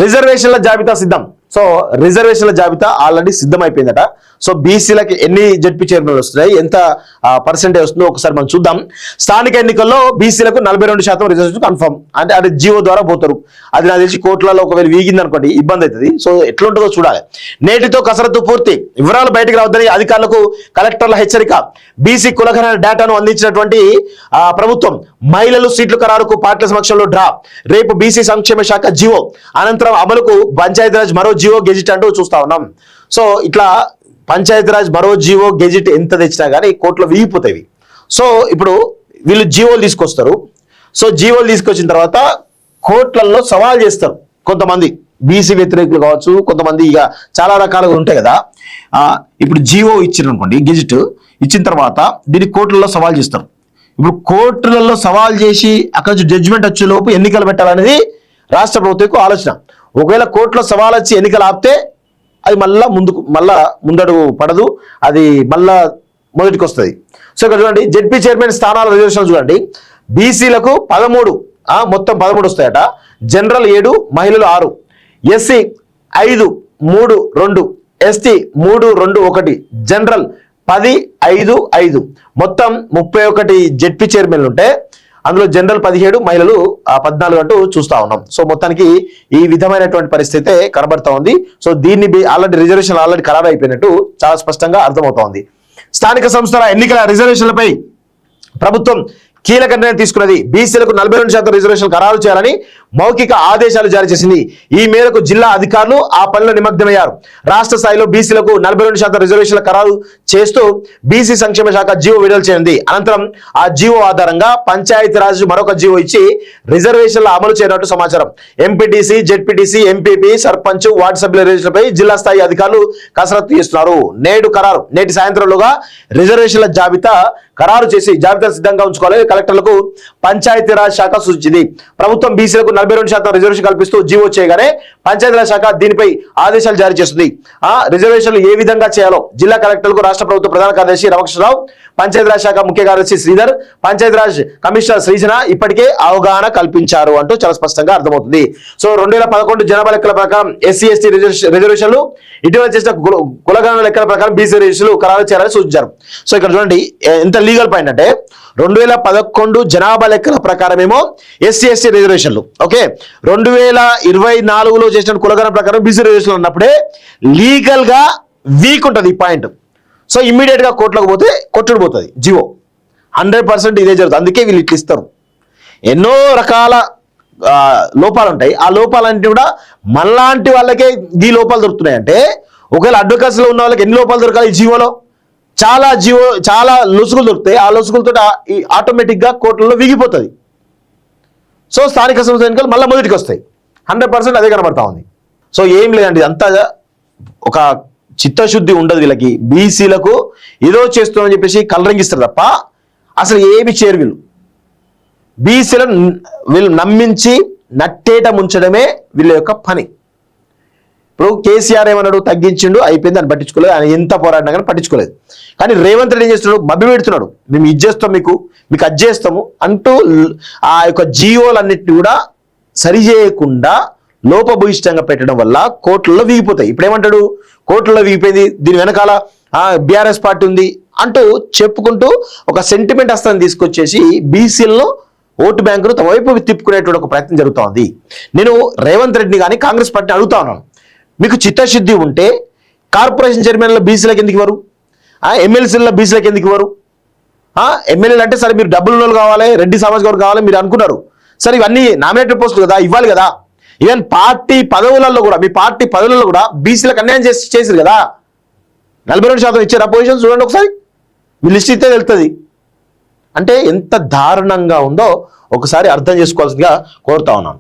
రిజర్వేషన్ల జాబితా సిద్ధం. సో రిజర్వేషన్ల జాబితా ఆల్రెడీ సిద్ధమైపోయిందట. సో బీసీలకి ఎన్ని జడ్పీ చైర్మన్లు వస్తున్నాయి, ఎంత పర్సెంటేజ్ వస్తుందో ఒకసారి మనం చూద్దాం. స్థానిక ఎన్నికల్లో బీసీలకు 42% రిజర్వేషన్ కన్ఫర్మ్. అంటే అది జీవో ద్వారా పోతారు. అది నాకు తెలిసి కోట్లలో ఒకవేళ వీగింది అనుకోండి ఇబ్బంది అవుతుంది. సో ఎట్లుంటుందో చూడాలి. నేటితో కసరత్తు పూర్తి. వివరాలు బయటకు రావద్దని అధికారులకు కలెక్టర్ల హెచ్చరిక. బీసీ కులగణన డేటాను అందించినటువంటి ప్రభుత్వం. మహిళలు సీట్లు ఖరారుకు పార్టీల సమక్షంలో డ్రా. రేపు బీసీ సంక్షేమ శాఖ జీవో అనంతరం అమలుకు పంచాయతీరాజ్ మరో జీవో గెజిట్ అంటూ చూస్తా ఉన్నాం. సో ఇట్లా పంచాయతీరాజ్ మరో జీవో గెజిట్ ఎంత తెచ్చినా కానీ కోర్టులో వీగిపోతాయి. సో ఇప్పుడు వీళ్ళు జీవోలు తీసుకొస్తారు. సో జీవోలు తీసుకొచ్చిన తర్వాత కోర్టులలో సవాల్ చేస్తారు. కొంతమంది బీసీ వ్యతిరేకులు కావచ్చు, కొంతమంది ఇక చాలా రకాలుగా ఉంటాయి కదా. ఇప్పుడు జీవో ఇచ్చారు అనుకోండి, గెజిట్ ఇచ్చిన తర్వాత దీన్ని కోర్టులలో సవాల్ చేస్తారు. ఇప్పుడు కోర్టులలో సవాల్ చేసి అక్కడ నుంచి జడ్జిమెంట్ వచ్చే లోపు ఎన్నికలు పెట్టాలనేది రాష్ట్ర ప్రభుత్వం ఆలోచన. ఒకవేళ కోర్టులో సవాల్ వచ్చి ఎన్నికలు ఆపితే అది మళ్ళా ముందడుగు పడదు, అది మళ్ళా మొదటికి వస్తుంది. సో ఇక్కడ చూడండి, జడ్పీ చైర్మన్ స్థానాల రిజర్వేషన్ చూడండి. బీసీలకు 13, మొత్తం 13 వస్తాయట. జనరల్ 7, మహిళలు 6, ఎస్సీ 5, 3, 2, ఎస్టీ 3, 2, 1, జనరల్ 10, 5, 5, మొత్తం 31 జడ్పీ చైర్మన్లు ఉంటే అందులో జనరల్ 17, మహిళలు 14 అంటూ చూస్తా ఉన్నాం. సో మొత్తానికి ఈ విధమైనటువంటి పరిస్థితి కనబడతా ఉంది. సో దీన్ని ఆల్రెడీ రిజర్వేషన్ ఆల్రెడీ ఖరారు అయిపోయినట్టు చాలా స్పష్టంగా అర్థమవుతోంది. స్థానిక సంస్థల ఎన్నికల రిజర్వేషన్లపై ప్రభుత్వం కీలక నిర్ణయం తీసుకున్నది. బీసీలకు 42% రిజర్వేషన్ ఖరారు చేయాలని మౌఖిక ఆదేశాలు జారీ చేసింది. ఈ మేరకు జిల్లా అధికారులు ఆ పనిలో నిమగ్నమయ్యారు. రాష్ట్ర స్థాయిలో బీసీలకు 42% రిజర్వేషన్ల ఖరారు చేస్తూ బీసీ సంక్షేమ శాఖ జీవో విడుదల చేసింది. అనంతరం ఆ జీవో ఆధారంగా పంచాయతీరాజ్ మరొక జీవో ఇచ్చి రిజర్వేషన్ల అమలు చేయనట్టు సమాచారం. MPTC, ZPTC, MPP, sarpanch, ward సభ్యుల రిజర్వేషన్లపై జిల్లా స్థాయి అధికారులు కసరత్తు చేస్తున్నారు. నేటి సాయంత్రంలోగా రిజర్వేషన్ల జాబితా ఖరారు చేసి జాబితా సిద్ధంగా ఉంచుకోవాలి కలెక్టర్లకు పంచాయతీరాజ్ శాఖ సూచించింది. ప్రభుత్వం బీసీలకు 42% రిజర్వేషన్ కల్పిస్తూ జీవో చేయగానే పంచాయతీరాజ్ శాఖ దీనిపై ఆదేశాలు జారీ చేస్తుంది. రిజర్వేషన్లు ఏ విధంగా చేయాలో జిల్లా కలెక్టర్లకు రాష్ట్ర ప్రభుత్వ ప్రధాన కార్యదర్శి రామకృష్ణరావు, పంచాయతీరాజ్ శాఖ ముఖ్య కార్యదర్శి శ్రీధర్, పంచాయతీరాజ్ కమిషనర్ శ్రీజన ఇప్పటికే అవగాహన కల్పించారు అంటూ చాలా స్పష్టంగా అర్థమవుతుంది. సో 2011 జనాభా లెక్కల ప్రకారం ఎస్సీ ఎస్టీ రిజర్వేషన్లు, ఇటీవల చేసిన కులగణన లెక్కల ప్రకారం బీసీ రిజర్వేషన్లు ఖరారు చేయాలని సూచించారు. సో ఇక్కడ చూడండి ఎంత లీగల్ పాయింట్ అంటే 2011 జనాభా లెక్కల ప్రకారం ఏమో ఎస్సీ ఎస్టీ రిజర్వేషన్లు, ఓకే, 2024లో చేసిన కులగణన ప్రకారం బీసీ రిజర్వేషన్లు ఉన్నప్పుడే లీగల్ గా వీక్ ఉంటుంది ఈ పాయింట్. సో ఇమ్మీడియట్ గా కోర్టులోకి పోతే కొట్టుడు పోతుంది జీవో. 100% ఇదే జరుగుతుంది. అందుకే వీళ్ళు ఇట్లు ఇస్తారు. ఎన్నో రకాల లోపాలు ఉంటాయి. ఆ లోపాలన్నింటి కూడా మనలాంటి వాళ్ళకే ఈ లోపాలు దొరుకుతున్నాయి. అంటే ఒకవేళ అడ్వకేట్స్లో ఉన్న వాళ్ళకి ఎన్ని లోపాలు దొరకాలి ఈ జీవోలో? చాలా లొసుగులు దొరుకుతాయి. ఆ లొసుగులతో ఆటోమేటిక్ గా కోర్టులలో వీగిపోతుంది. సో స్థానిక సంస్థల ఎన్నికలు మళ్ళీ మొదటికి వస్తాయి. 100% అదే కనబడతా ఉంది. సో ఏం లేదండి, అంతా ఒక చిత్తశుద్ధి ఉండదు వీళ్ళకి. బీసీలకు ఏదో చేస్తున్నామని చెప్పేసి కలరింగిస్తారు తప్ప అసలు ఏమి చేయరు వీళ్ళు. బీసీలను వీళ్ళు నమ్మించి నట్టేట ముంచడమే వీళ్ళ యొక్క పని. ఇప్పుడు కేసీఆర్ ఏమన్నాడు, తగ్గించిండు, అయిపోయింది, అని పట్టించుకోలేదు. ఆయన ఎంత పోరాడినా కానీ పట్టించుకోలేదు. కానీ రేవంత్ రెడ్డి ఏం చేస్తున్నాడు, మభ్య పెడుతున్నాడు. మేము ఇది చేస్తాం, మీకు అది చేస్తాము అంటూ ఆ యొక్క జీవోలన్నింటినీ కూడా సరి చేయకుండా లోపభూయిష్టంగా పెట్టడం వల్ల కోర్టులలో వీగిపోతాయి. ఇప్పుడు ఏమంటాడు, కోర్టులలో వీగిపోయింది, దీని వెనకాల బీఆర్ఎస్ పార్టీ ఉంది అంటూ చెప్పుకుంటూ ఒక సెంటిమెంట్ అస్తాన్ని తీసుకొచ్చేసి బీసీలను ఓటు బ్యాంకును తమ వైపు తిప్పుకునేటువంటి ఒక ప్రయత్నం జరుగుతూ ఉంది. నేను రేవంత్ రెడ్డిని కానీ కాంగ్రెస్ పార్టీని అడుగుతా ఉన్నాను, మీకు చిత్తశుద్ధి ఉంటే కార్పొరేషన్ చైర్మన్లో బీసీలకు ఎందుకు ఇవ్వరు? ఎమ్మెల్సీలలో బీసీలకు ఎందుకు ఇవ్వరు? ఎమ్మెల్యేలు అంటే సరే మీరు డబ్బులు ఉన్నోళ్ళు కావాలి, రెడ్డి సమాజ్ వర్గం కావాలి మీరు అనుకున్నారు. సరే ఇవన్నీ నామినేటెడ్ పోస్టులు కదా, ఇవ్వాలి కదా. ఈవెన్ పార్టీ పదవులలో కూడా, మీ పార్టీ పదవులలో కూడా బీసీలకు అన్యాయం చేసారు కదా. 42% ఇచ్చారు. ఆ పొజిషన్ చూడండి ఒకసారి, మీ లిస్ట్ ఇస్తే వెళ్తుంది. అంటే ఎంత దారుణంగా ఉందో ఒకసారి అర్థం చేసుకోవాల్సిందిగా కోరుతా ఉన్నాను.